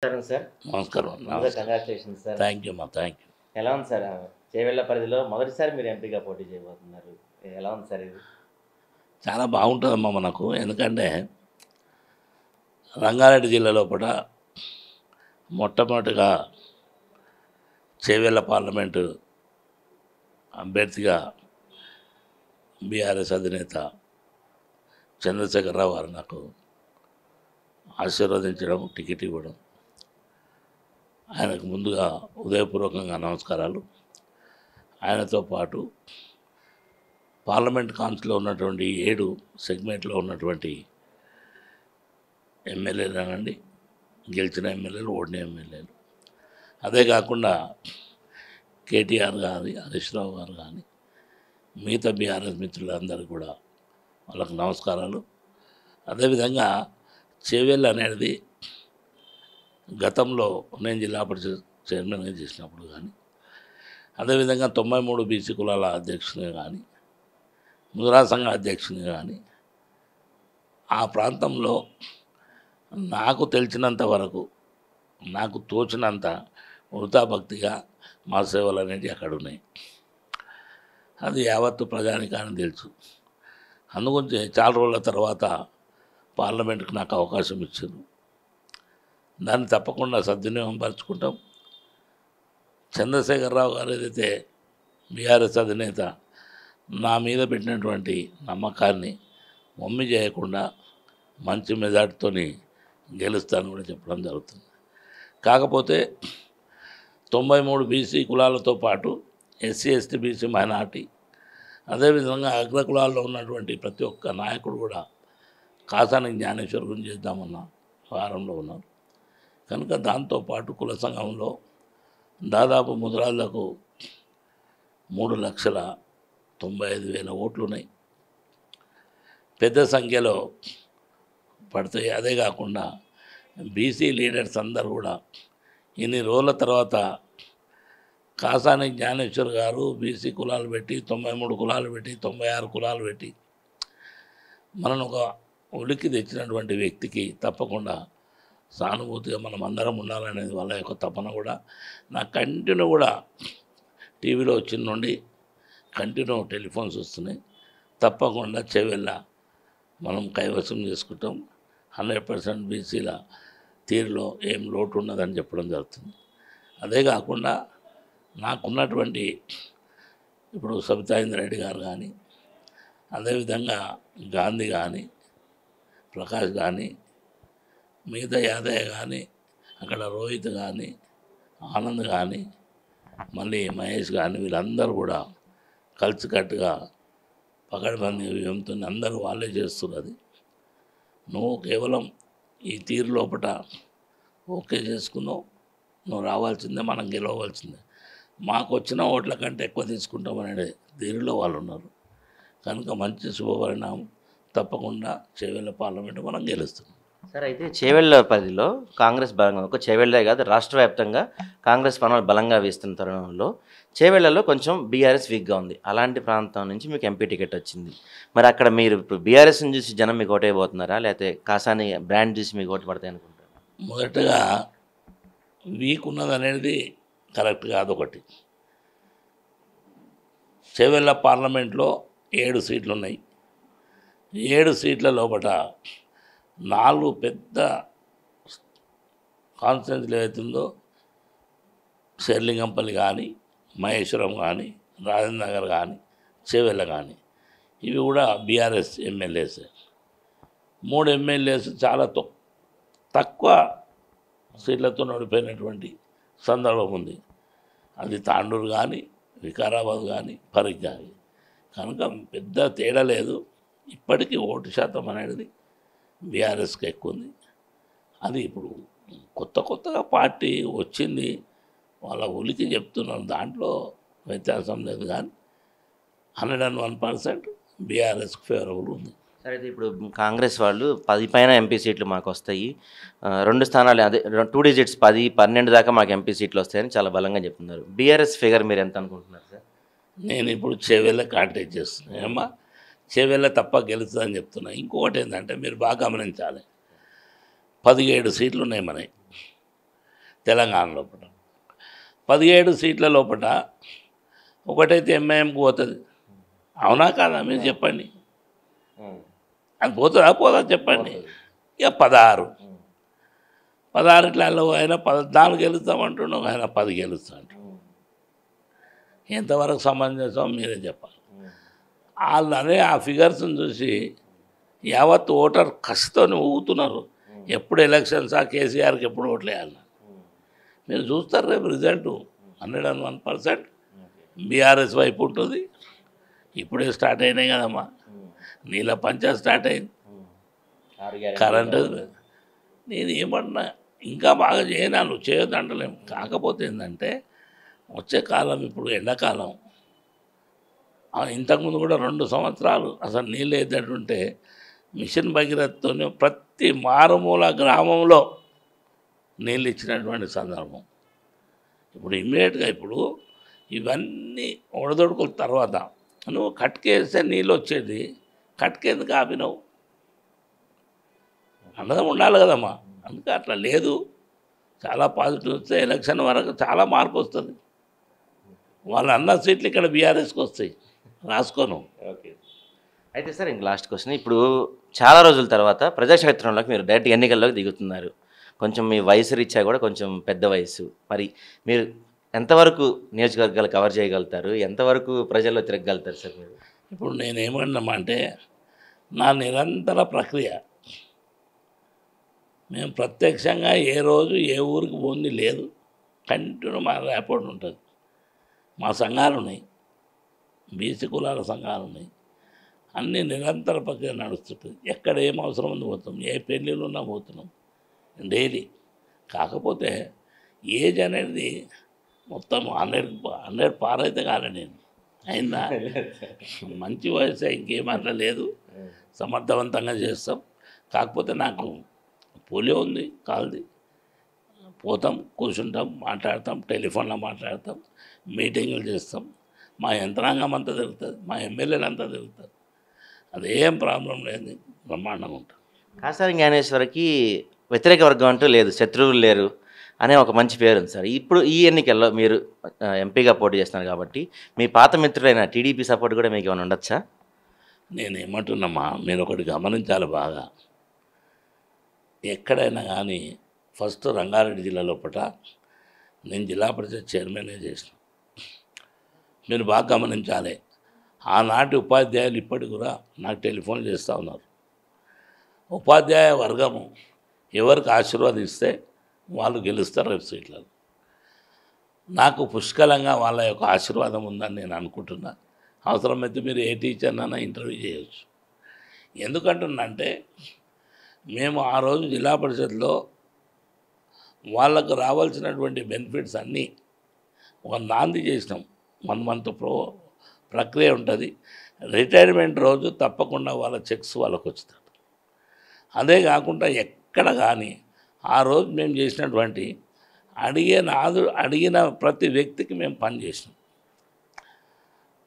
నమస్కారం సార్. నమస్కారం. ముందుగా కంగ్రాచ్యులేషన్స్ సార్. థ్యాంక్ యూ అమ్మా. Thank you. ఎలా ఉంది సార్? చేవెళ్ళ పరిధిలో మొదటిసారి మీరు ఎంపీగా పోటీ చేయబోతున్నారు. ఎలా ఉంది సార్ ఇది? చాలా బాగుంటుందమ్మా మనకు. ఎందుకంటే రంగారెడ్డి జిల్లా లోపల మొట్టమొదటిగా చేవెళ్ళ పార్లమెంటు అభ్యర్థిగా బీఆర్ఎస్ అధినేత చంద్రశేఖరరావు గారు నాకు ఆశీర్వదించడం, టికెట్ ఇవ్వడం, ఆయనకు ముందుగా ఉదయపూర్వకంగా నమస్కారాలు. ఆయనతో పాటు పార్లమెంట్ కాన్స్లో ఉన్నటువంటి 7 సెగ్మెంట్లో ఉన్నటువంటి ఎమ్మెల్యేలనండి, గెలిచిన ఎమ్మెల్యేలు, ఓడిన ఎమ్మెల్యేలు, అదే కాకుండా కేటీఆర్ గారి, హరీష్ రావు గారు కానీ మిగతా బీఆర్ఎస్ మిత్రులందరూ కూడా వాళ్ళకు నమస్కారాలు. అదేవిధంగా చేవెళ్ళ అనేది గతంలో నేను జిల్లా పరిషత్ చైర్మన్గా చేసినప్పుడు కానీ, అదేవిధంగా 93 బీసీ కులాల అధ్యక్షునిగా కానీ, ముద్రా సంఘ అధ్యక్షునిగా కానీ ఆ ప్రాంతంలో నాకు తెలిసినంత వరకు, నాకు తోచినంత వృతాభక్తిగా మా సేవలు అనేవి అక్కడ ఉన్నాయి. అది యావత్తు ప్రజానికానికి తెలుసు. అందుగురించి చాలా రోజుల తర్వాత పార్లమెంట్కి నాకు అవకాశం ఇచ్చారు. దాన్ని తప్పకుండా సద్వినియోగం పరుచుకుంటాం. చంద్రశేఖరరావు గారు ఏదైతే బీఆర్ఎస్ అధినేత నా మీద పెట్టినటువంటి నమ్మకాన్ని మమ్మి చేయకుండా మంచి మెజార్టీతో గెలుస్తానని కూడా చెప్పడం జరుగుతుంది. కాకపోతే 93 బీసీ కులాలతో పాటు ఎస్సీ, ఎస్టీ, బీసీ, మైనార్టీ, అదేవిధంగా అగ్రకులాల్లో ఉన్నటువంటి ప్రతి ఒక్క నాయకుడు కూడా కాసాని జ్ఞానేశ్వర్ గురించి చేద్దామన్న వారంలో ఉన్నారు. కనుక దాంతోపాటు కుల సంఘంలో దాదాపు ముద్రాలకు 3,95,000 ఓట్లు ఉన్నాయి. పెద్ద సంఖ్యలో పడతాయి. అదే కాకుండా బీసీ లీడర్స్ అందరూ కూడా ఇన్ని రోజుల తర్వాత కాసాని జ్ఞానేశ్వర్ గారు బీసీ కులాలు పెట్టి, 93 కులాలు పెట్టి, 96 కులాలు పెట్టి మనను ఒక ఉలికి తెచ్చినటువంటి వ్యక్తికి తప్పకుండా సానుభూతిగా మనం అందరం ఉండాలనేది వాళ్ళ యొక్క తపన కూడా. నా కంటిన్యూ కూడా టీవీలో వచ్చిన నుండి కంటిన్యూ టెలిఫోన్స్ వస్తున్నాయి. తప్పకుండా చేవెళ్ళ మనం కైవసం చేసుకుంటాం. 100% బీసీల తీరులో ఏం లోటు ఉన్నదని చెప్పడం జరుగుతుంది. అదే కాకుండా నాకున్నటువంటి ఇప్పుడు సబితా ఇంద్రారెడ్డి గారు కానీ, అదేవిధంగా గాంధీ కానీ, ప్రకాష్ కానీ, మిగతా యాదయ్య కానీ, అక్కడ రోహిత్ కానీ, ఆనంద్ కానీ, మళ్ళీ మహేష్ కానీ, వీళ్ళందరూ కూడా కలిసికట్టుగా పకడ్బందీ వ్యూహంతో అందరూ వాళ్ళే చేస్తున్నది. నువ్వు కేవలం ఈ తీరు లోపల ఓకే చేసుకున్నావు, నువ్వు రావాల్సిందే, మనం గెలవవలసిందే, మాకు వచ్చిన ఓట్ల కంటే ఎక్కువ తీసుకుంటామనే తీరులో వాళ్ళు ఉన్నారు. కనుక మంచి శుభపరిణామం. తప్పకుండా చేవెళ్ళ పార్లమెంటు మనం గెలుస్తున్నాం. సార్, అయితే చేవెళ్ళ పరిధిలో కాంగ్రెస్ బలంగా, ఒక చేవెళ్ళే కాదు రాష్ట్ర వ్యాప్తంగా కాంగ్రెస్ పనులు బలంగా వేస్తున్న తరుణంలో చేవెళ్ళలో కొంచెం బీఆర్ఎస్ వీక్గా ఉంది. అలాంటి ప్రాంతం నుంచి మీకు ఎంపీ టికెట్ వచ్చింది. మరి అక్కడ మీరు ఇప్పుడు బీఆర్ఎస్ని చూసి జనం మీకు ఓటైపోతున్నారా, లేకపోతే కాసాని బ్రాండ్ చూసి మీకు ఓటు పడతాయి అనుకుంటారు? మొదటగా వీక్ ఉన్నది అనేది కరెక్ట్ కాదు. ఒకటి, చేవెళ్ళ పార్లమెంట్లో 7 సీట్లు ఉన్నాయి. 7 సీట్ల లోపల 4 పెద్ద కాన్స్టిట్యున్సీలు ఏదైతుందో శేర్లింగంపల్లి కానీ, మహేశ్వరం కానీ, రాజేంద్ర నగర్ కానీ, చేవెళ్ళ కానీ, ఇవి కూడా బీఆర్ఎస్ ఎమ్మెల్యేస్. 3 ఎమ్మెల్యేస్ చాలా తక్కువ సీట్లతో ఓడిపోయినటువంటి సందర్భం ఉంది. అది తాండూరు కానీ, వికారాబాద్ కానీ, పరిక్ కానీ. కనుక పెద్ద తేడా లేదు. ఇప్పటికీ ఓటు శాతం అనేది బీఆర్ఎస్కి ఎక్కువ ఉంది. అది ఇప్పుడు కొత్తగా పార్టీ వచ్చింది, వాళ్ళ ఉలికి చెప్తున్నారు, దాంట్లో వ్యత్యాసం లేదు. కానీ 101% బీఆర్ఎస్కి ఫేవరబుల్ ఉంది. సరే, అయితే ఇప్పుడు కాంగ్రెస్ వాళ్ళు 10 పైన ఎంపీ సీట్లు మాకు వస్తాయి, 2 స్థానాలు అదే 2 డిజిట్స్ 10, 12 దాకా మాకు ఎంపీ సీట్లు వస్తాయని చాలా బలంగా చెప్తున్నారు. బీఆర్ఎస్ ఫిగర్ మీరు ఎంత అనుకుంటున్నారు సార్? నేను ఇప్పుడు చేవెళ్ళ కాంటాక్ట్ చేస్తున్నాను. ఏమా చేవెళ్ళ తప్ప గెలుస్తుందని చెప్తున్నా. ఇంకొకటి ఏంటంటే మీరు బాగా గమనించాలి, 17 సీట్లు ఉన్నాయి మనకి. తెలంగాణ లోపల 17 సీట్ల లోపల ఒకటైతే ఎంఐఎంకి పోతుంది. అవునా కాదా మీరు చెప్పండి. అది పోతుందా పోదా చెప్పండి. ఇక 16 ఇట్లలో ఆయన 14 గెలుస్తామంటున్నాం, ఆయన 10 గెలుస్తా అంటున్నాం. ఎంతవరకు సమంజసం మీరే చెప్పాలి. వాళ్ళనే ఆ ఫిగర్స్ని చూసి యావత్ ఓటర్ కసితో ఊగుతున్నారు. ఎప్పుడు ఎలక్షన్సా, కేసీఆర్కి ఎప్పుడు ఓట్లు వేయాలి. మీరు చూస్తారు రేపు రిజల్ట్ 101% బీఆర్ఎస్ వైపు ఉంటుంది. ఇప్పుడే స్టార్ట్ అయినాయి కదమ్మా, నీళ్ళ పంచాయత్ స్టార్ట్ అయింది, కరెంటు. నేను ఏమన్నా ఇంకా బాగా చేయనాను, చేయొద్దంటలేము. కాకపోతే ఏంటంటే వచ్చే కాలం ఇప్పుడు ఎండాకాలం, ఇంతకుముందు కూడా 2 సంవత్సరాలు అసలు నీళ్ళు వేద్దంటుంటే మిషన్ భగీరథతోనే ప్రతి మారుమూల గ్రామంలో నీళ్ళు ఇచ్చినటువంటి సందర్భం. ఇప్పుడు ఇమ్మీడియట్గా ఇప్పుడు ఇవన్నీ ఒడదొడుకుల తర్వాత నువ్వు కట్కేస్తే నీళ్ళు వచ్చేది, కట్కేందుకు ఆపినావు? అన్నదం ఉండాలి కదమ్మా. అందుకే అట్లా లేదు. చాలా పాజిటివ్ వస్తే ఎలక్షన్ వరకు చాలా మార్పు వస్తుంది. వాళ్ళు అన్న సీట్లు ఇక్కడ బీఆర్ఎస్కి వస్తాయి, రాసుకోను. ఓకే. అయితే సార్ ఇంక లాస్ట్ క్వశ్చన్. ఇప్పుడు చాలా రోజుల తర్వాత ప్రజాక్షేత్రంలోకి మీరు డైరెక్ట్ ఎన్నికల్లోకి దిగుతున్నారు. కొంచెం మీ వయసు రీత్యా కూడా కొంచెం పెద్ద వయసు. మరి మీరు ఎంతవరకు నియోజకవర్గాలు కవర్ చేయగలుగుతారు, ఎంతవరకు ప్రజల్లో తిరగగలుగుతారు సార్ మీరు? ఇప్పుడు నేనేమన్నామంటే నా నిరంతర ప్రక్రియ. మేము ప్రత్యక్షంగా ఏ రోజు ఏ ఊరికి పోంది లేదు. కంటిన్యూ మా ర్యాపోర్ట్ ఉంటుంది. మా సంఘాలు ఉన్నాయి, బీసీ కులాల సంఘాలు ఉన్నాయి. అన్నీ నిరంతర ప్రక్రియ నడుస్తుంటుంది. ఎక్కడ ఏం అవసరం ఉంది పోతాం, ఏ పెళ్ళిళ్ళు ఉన్నా పోతున్నాం డైలీ. కాకపోతే ఏజ్ అనేది మొత్తం 100 పారైతే కాలే. నేను అయిందా మంచి వయసు, ఇంకేం అట్లా లేదు, సమర్థవంతంగా చేస్తాం. కాకపోతే నాకు పోలియో ఉంది, కాల్ది. పోతాం, కూర్చుంటాం, మాట్లాడతాం, టెలిఫోన్లో మాట్లాడతాం, మీటింగులు చేస్తాం. మా యంత్రాంగం అంతా తిరుగుతుంది, మా ఎమ్మెల్యేలు అంతా తిరుగుతారు. అదేం ప్రాబ్లం లేదు, బ్రహ్మాండంగా ఉంటుంది. కాసాని జ్ఞానేశ్వరికి వ్యతిరేక వర్గం అంటూ లేదు, శత్రువులు లేరు అనే ఒక మంచి పేరు ఉంది సార్. ఇప్పుడు ఈ ఎన్నికల్లో మీరు ఎంపీగా పోటీ చేస్తున్నారు కాబట్టి మీ పాత మిత్రులైన టీడీపీ సపోర్ట్ కూడా మీకు ఏమైనా ఉండొచ్చా? నేనేమంటున్నామా, మీరు ఒకటి గమనించాలి బాగా. ఎక్కడైనా కానీ ఫస్ట్ రంగారెడ్డి జిల్లా లోపల నేను జిల్లా పరిషత్ చైర్మన్గా చేసిన. మీరు బాగా గమనించాలి, ఆనాటి ఉపాధ్యాయులు ఇప్పటికి కూడా నాకు టెలిఫోన్ చేస్తూ ఉన్నారు. ఉపాధ్యాయ వర్గము ఎవరికి ఆశీర్వాదిస్తే వాళ్ళు గెలుస్తారు రేపు సీట్లలో. నాకు పుష్కలంగా వాళ్ళ యొక్క ఆశీర్వాదం ఉందని నేను అనుకుంటున్నా. అవసరమైతే మీరు ఏ టీచర్నైనా ఇంటర్వ్యూ చేయవచ్చు. ఎందుకంటున్నంటే మేము ఆ రోజు జిల్లా పరిషత్లో వాళ్ళకు రావాల్సినటువంటి బెనిఫిట్స్ అన్నీ ఒక నాంది చేసినాం. 1 మంత్ ప్రక్రియ ఉంటుంది. రిటైర్మెంట్ రోజు తప్పకుండా వాళ్ళ చెక్స్ వాళ్ళకు వచ్చుతారు. అదే కాకుండా ఎక్కడ కానీ ఆ రోజు మేము చేసినటువంటి అడిగిన ప్రతి వ్యక్తికి మేము పని చేసినాం.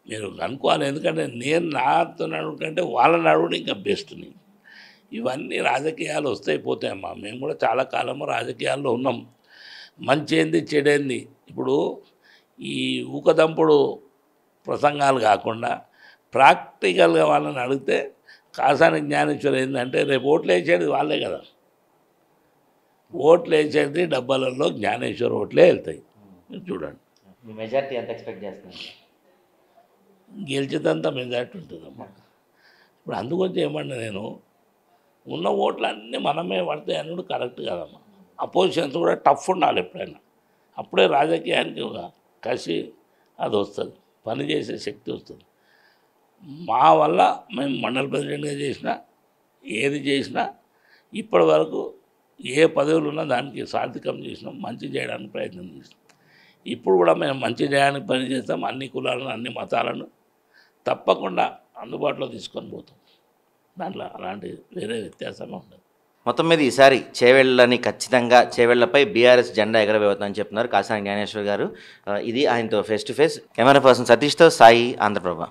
మీరు అనుకోవాలి, ఎందుకంటే నేను నాతో అడుగుకంటే వాళ్ళని అడుగుడు ఇంకా బెస్ట్. నేను ఇవన్నీ రాజకీయాలు వస్తాయి పోతాయమ్మా. మేము కూడా చాలా కాలము రాజకీయాల్లో ఉన్నాం. మంచి ఏంది చెడేంది. ఇప్పుడు ఈ ఊకదంపుడు ప్రసంగాలు కాకుండా ప్రాక్టికల్గా వాళ్ళని అడిగితే కాసాని జ్ఞానేశ్వర్ ఏంటంటే రేపు ఓట్లు వేసేది వాళ్ళే కదా. ఓట్లు వేసేది డబ్బాలలో జ్ఞానేశ్వర్ ఓట్లే వెళ్తాయి. చూడండి, మెజారిటీ ఎంత ఎక్స్పెక్ట్ చేస్తున్నారు? గెలిచేదంతా మెజారిటీ ఉంటుందమ్మా. ఇప్పుడు అందుకొచ్చి ఏమన్నా నేను ఉన్న ఓట్లు అన్నీ మనమే పడతాయి అనుడు కరెక్ట్ కాదమ్మా. అపోజిషన్స్ కూడా టఫ్ ఉండాలి ఎప్పుడైనా. అప్పుడే రాజకీయానికి ఒక కసి అది వస్తుంది, పనిచేసే శక్తి వస్తుంది. మా వల్ల మేము మండల ప్రెసిడెంట్గా చేసినా ఏది చేసినా ఇప్పటి వరకు ఏ పదవులు ఉన్నా దానికి సార్థకం చేసినాం, మంచి చేయడానికి ప్రయత్నం చేసినాం. ఇప్పుడు కూడా మేము మంచి చేయడానికి పని చేస్తాం. అన్ని కులాలను అన్ని మతాలను తప్పకుండా అందుబాటులో తీసుకొని పోతాం. దాంట్లో అలాంటి వేరే వ్యత్యాసంగా ఉండదు. మొత్తం మీద ఈసారి చేవెళ్ళని ఖచ్చితంగా చేవెళ్లపై బీఆర్ఎస్ జెండా ఎగరవేయబోతుందని చెప్తున్నారు కాసాని జ్ఞానేశ్వర్ గారు. ఇది ఆయనతో face to face. Camera person సతీష్తో సాయి, ఆంధ్రప్రభ.